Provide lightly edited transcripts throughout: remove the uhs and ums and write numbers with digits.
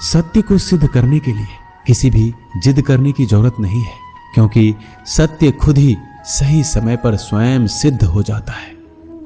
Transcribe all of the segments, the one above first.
सत्य को सिद्ध करने के लिए किसी भी जिद करने की जरूरत नहीं है, क्योंकि सत्य खुद ही सही समय पर स्वयं सिद्ध हो जाता है।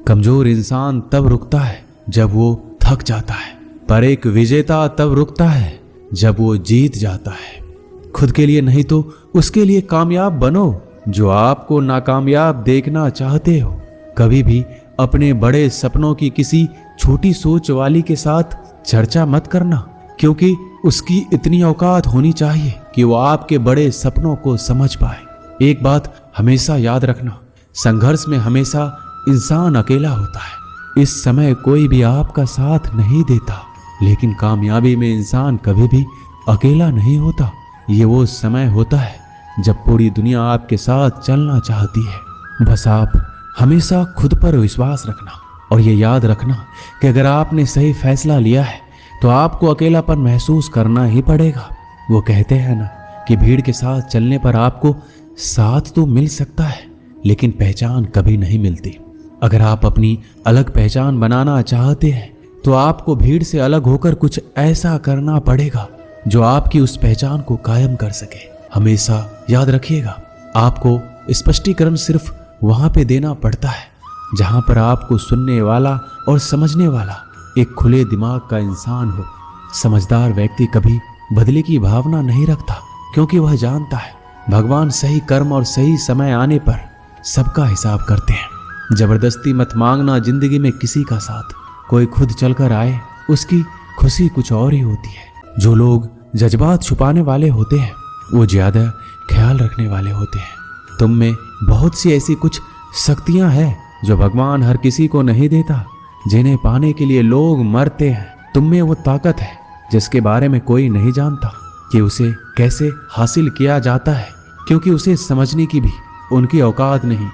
कमजोर इंसान तब रुकता है जब वो थक जाता है, पर एक विजेता तब रुकता है जब वो जीत जाता है। खुद के लिए नहीं तो उसके लिए कामयाब बनो। जो आपको नाकामयाब देखना चाहते हो, कभी भी अपने बड़े सपनों की किसी छोटी सोच वाली के साथ चर्चा मत करना, क्योंकि उसकी इतनी औकात होनी चाहिए कि वो आपके बड़े सपनों को समझ पाए। एक बात हमेशा याद रखना, संघर्ष में हमेशा इंसान अकेला होता है। इस समय कोई भी आपका साथ नहीं देता, लेकिन कामयाबी में इंसान कभी भी अकेला नहीं होता। ये वो समय होता है जब पूरी दुनिया आपके साथ चलना चाहती है। बस आप हमेशा खुद पर विश्वास रखना और ये याद रखना कि अगर आपने सही फैसला लिया है तो आपको अकेलापन महसूस करना ही पड़ेगा। वो कहते हैं ना कि भीड़ के साथ चलने पर आपको साथ तो मिल सकता है, लेकिन पहचान कभी नहीं मिलती। अगर आप अपनी अलग पहचान बनाना चाहते हैं तो आपको भीड़ से अलग होकर कुछ ऐसा करना पड़ेगा जो आपकी उस पहचान को कायम कर सके। हमेशा याद रखिएगा, आपको स्पष्टीकरण सिर्फ वहां पे देना पड़ता है जहां पर आपको सुनने वाला और समझने वाला एक खुले दिमाग का इंसान हो। समझदार व्यक्ति कभी बदले की भावना नहीं रखता, क्योंकि वह जानता है भगवान सही कर्म और सही समय आने पर सबका हिसाब करते हैं। जबरदस्ती मत मांगना जिंदगी में किसी का साथ। कोई खुद चलकर आए, उसकी खुशी कुछ और ही होती है। जो लोग जज्बात छुपाने वाले होते हैं वो ज्यादा ख्याल रखने वाले होते हैं। तुम में बहुत सी ऐसी कुछ शक्तियां हैं जो भगवान हर किसी को नहीं देता, जिन्हें पाने के लिए लोग मरते हैं। तुम में वो ताकत है जिसके बारे में कोई नहीं जानता कि उसे कैसे हासिल किया जाता है, क्योंकि उसे समझने की भी उनकी औकात नहीं।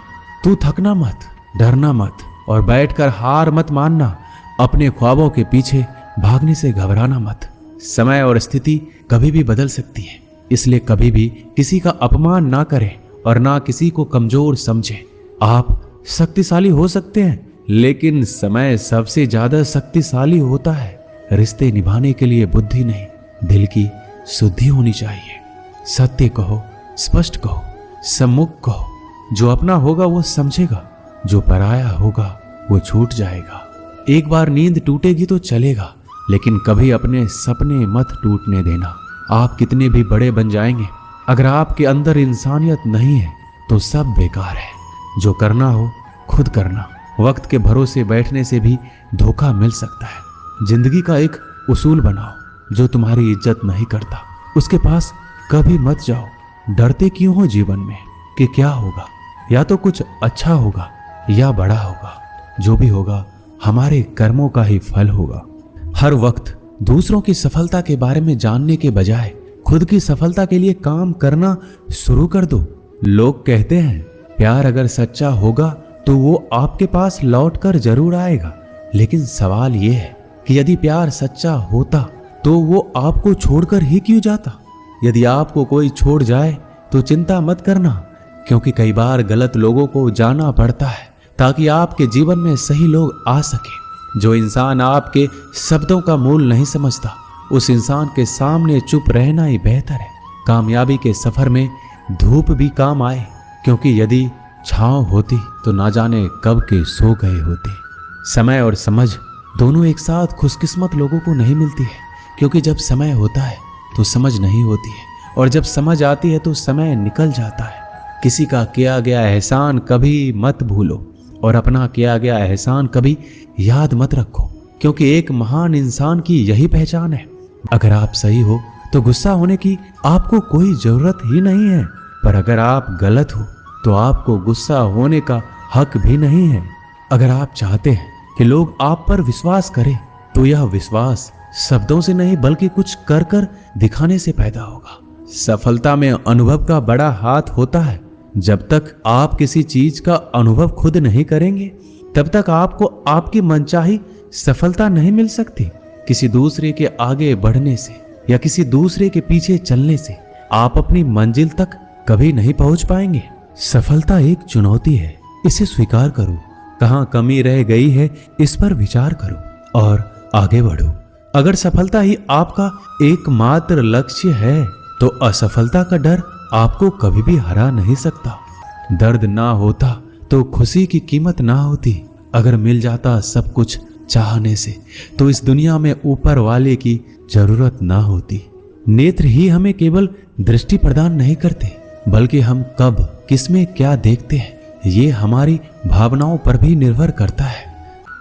तू थकना मत, डरना मत और बैठकर हार मत मानना। अपने ख्वाबों के पीछे भागने से घबराना मत। समय और स्थिति कभी भी बदल सकती है, इसलिए कभी भी किसी का अपमान ना करें और ना किसी को कमजोर समझें। आप शक्तिशाली हो सकते हैं, लेकिन समय सबसे ज्यादा शक्तिशाली होता है। रिश्ते निभाने के लिए बुद्धि नहीं, दिल की शुद्धि होनी चाहिए। सत्य कहो, स्पष्ट कहो, सम्मुख कहो। जो अपना होगा वो समझेगा, जो पराया होगा वो छूट जाएगा। एक बार नींद टूटेगी तो चलेगा, लेकिन कभी अपने सपने मत टूटने देना। आप कितने भी बड़े बन जाएंगे, अगर आपके अंदर इंसानियत नहीं है तो सब बेकार है। जो करना हो खुद करना। वक्त के भरोसे बैठने से भी धोखा मिल सकता है। जिंदगी का एक उसूल बनाओ, जो तुम्हारी इज्जत नहीं करता उसके पास कभी मत जाओ। डरते क्यों हो जीवन में कि क्या होगा? या तो कुछ अच्छा होगा या बड़ा होगा। जो भी होगा हमारे कर्मों का ही फल होगा। हर वक्त दूसरों की सफलता के बारे में जानने के बजाय खुद की सफलता के लिए काम करना शुरू कर दो। लोग कहते हैं प्यार अगर सच्चा होगा तो वो आपके पास लौट कर जरूर आएगा, लेकिन सवाल ये है कि यदि प्यार सच्चा होता तो वो आपको छोड़कर ही क्यों जाता? यदि आपको कोई छोड़ जाए तो चिंता मत करना, क्योंकि कई बार गलत लोगों को जाना पड़ता है ताकि आपके जीवन में सही लोग आ सके। जो इंसान आपके शब्दों का मूल नहीं समझता, उस इंसान के सामने चुप रहना ही बेहतर है। कामयाबी के सफर में धूप भी काम आए, क्योंकि यदि छांव होती तो ना जाने कब के सो गए होते। समय और समझ दोनों एक साथ खुशकिस्मत लोगों को नहीं मिलती है, क्योंकि जब समय होता है तो समझ नहीं होती है, और जब समझ आती है तो समय निकल जाता है। किसी का किया गया एहसान कभी मत भूलो और अपना किया गया एहसान कभी याद मत रखो, क्योंकि एक महान इंसान की यही पहचान है। अगर आप सही हो तो गुस्सा होने की आपको कोई जरूरत ही नहीं है, पर अगर आप गलत हो तो आपको गुस्सा होने का हक भी नहीं है। अगर आप चाहते हैं कि लोग आप पर विश्वास करें तो यह विश्वास शब्दों से नहीं बल्कि कुछ कर कर दिखाने से पैदा होगा। सफलता में अनुभव का बड़ा हाथ होता है। जब तक आप किसी चीज का अनुभव खुद नहीं करेंगे तब तक आपको आपकी मनचाही सफलता नहीं मिल सकती। किसी दूसरे के आगे बढ़ने से या किसी दूसरे के पीछे चलने से आप अपनी मंजिल तक कभी नहीं पहुंच पाएंगे। सफलता एक चुनौती है, इसे स्वीकार करो। कहां कमी रह गई है इस पर विचार करो और आगे बढ़ो। अगर सफलता ही आपका एकमात्र लक्ष्य है तो असफलता का डर आपको कभी भी हरा नहीं सकता। दर्द ना होता तो खुशी की कीमत ना होती। अगर मिल जाता सब कुछ चाहने से तो इस दुनिया में ऊपर वाले की जरूरत ना होती। नेत्र ही हमें केवल दृष्टि प्रदान नहीं करते, बल्कि हम कब किसमें क्या देखते हैं ये हमारी भावनाओं पर भी निर्भर करता है।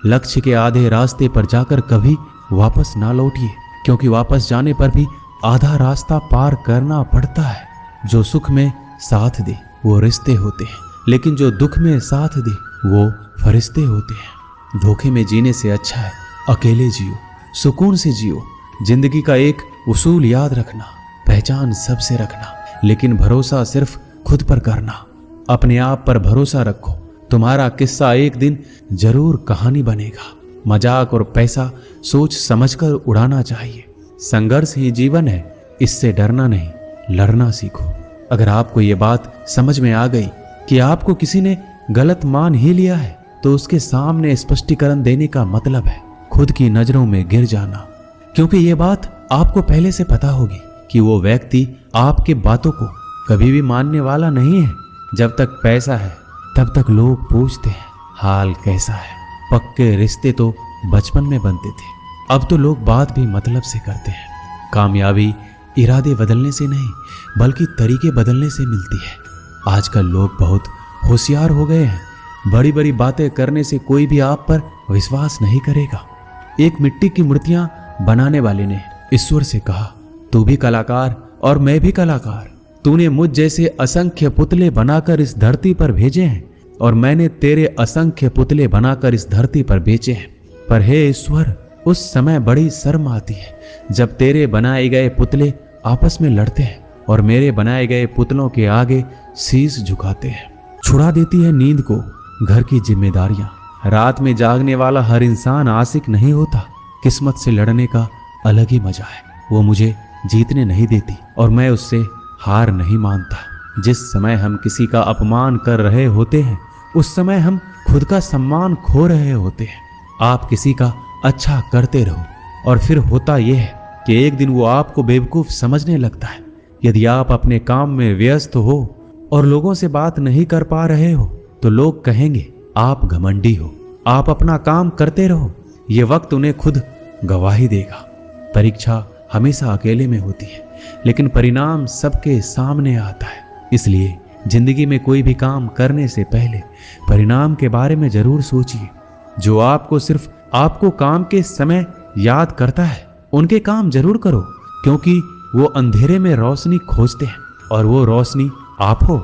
लक्ष्य के आधे रास्ते पर जाकर कभी वापस ना लौटिए, क्योंकि वापस जाने पर भी आधा रास्ता पार करना पड़ता है। जो सुख में साथ दे वो रिश्ते होते हैं, लेकिन जो दुख में साथ दे वो फरिश्ते होते हैं। धोखे में जीने से अच्छा है अकेले जियो, सुकून से जियो। जिंदगी का एक उसूल याद रखना, पहचान सबसे रखना, लेकिन भरोसा सिर्फ खुद पर करना। अपने आप पर भरोसा रखो, तुम्हारा किस्सा एक दिन जरूर कहानी बनेगा। मजाक और पैसा सोच समझकर उड़ाना चाहिए। संघर्ष ही जीवन है, इससे डरना नहीं, लड़ना सीखो। अगर आपको ये बात समझ में आ गई कि आपको किसी ने गलत मान ही लिया है, तो उसके सामने स्पष्टीकरण देने का मतलब है खुद की नजरों में गिर जाना। क्योंकि ये बात आपको पहले से पता होगी कि वो व्यक्ति आपके बातों को कभी भी मानने वाला नहीं है। जब तक पैसा है तब तक लोग पूछते हैं हाल कैसा है। पक्के रिश्ते तो बचपन में बनते थे, अब तो लोग बात भी मतलब से करते हैं। कामयाबी इरादे बदलने से नहीं, बल्कि तरीके बदलने से मिलती है। आजकल लोग बहुत होशियार हो गए हैं। बड़ी बड़ी बातें करने से कोई भी आप पर विश्वास नहीं करेगा। एक मिट्टी की मूर्तियां बनाने वाले ने ईश्वर से कहा, तू भी कलाकार और मैं भी कलाकार। तूने मुझ जैसे असंख्य पुतले बनाकर इस धरती पर भेजे हैं और मैंने तेरे असंख्य पुतले बनाकर इस धरती पर बेचे हैं। पर हे ईश्वर, उस समय बड़ी शर्म आती है जब तेरे बनाए गए पुतले आपस में लड़ते हैं और मेरे बनाए गए पुतलों के आगे शीश झुकाते हैं। छुड़ा देती है नींद को घर की जिम्मेदारियां। रात में जागने वाला हर इंसान आशिक नहीं होता। किस्मत से लड़ने का अलग ही मजा है। वो मुझे जीतने नहीं देती और मैं उससे हार नहीं मानता। जिस समय हम किसी का अपमान कर रहे होते हैं, उस समय हम खुद का सम्मान खो रहे होते हैं। आप किसी का अच्छा करते रहो और फिर होता यह है कि एक दिन वो आपको बेवकूफ समझने लगता है। यदि आप अपने काम में व्यस्त हो और लोगों से बात नहीं कर पा रहे हो, तो लोग कहेंगे आप घमंडी हो। आप अपना काम करते रहो, ये वक्त उन्हें खुद गवाही देगा। परीक्षा हमेशा अकेले में होती है, लेकिन परिणाम सबके सामने आता है। इसलिए जिंदगी में कोई भी काम करने से पहले परिणाम के बारे में जरूर सोचिए। जो आपको सिर्फ आपको काम के समय याद करता है, उनके काम जरूर करो, क्योंकि वो अंधेरे में रोशनी खोजते हैं और वो रोशनी आप हो।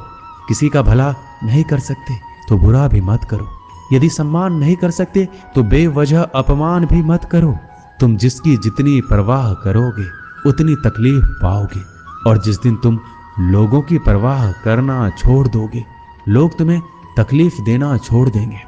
किसी का भला नहीं कर सकते तो बुरा भी मत करो। यदि सम्मान नहीं कर सकते तो बेवजह अपमान भी मत करो। तुम जिसकी जितनी परवाह करोगे उतनी तकलीफ पाओगे, और जिस दिन तुम लोगों की परवाह करना छोड़ दोगे, लोग तुम्हें तकलीफ देना छोड़ देंगे।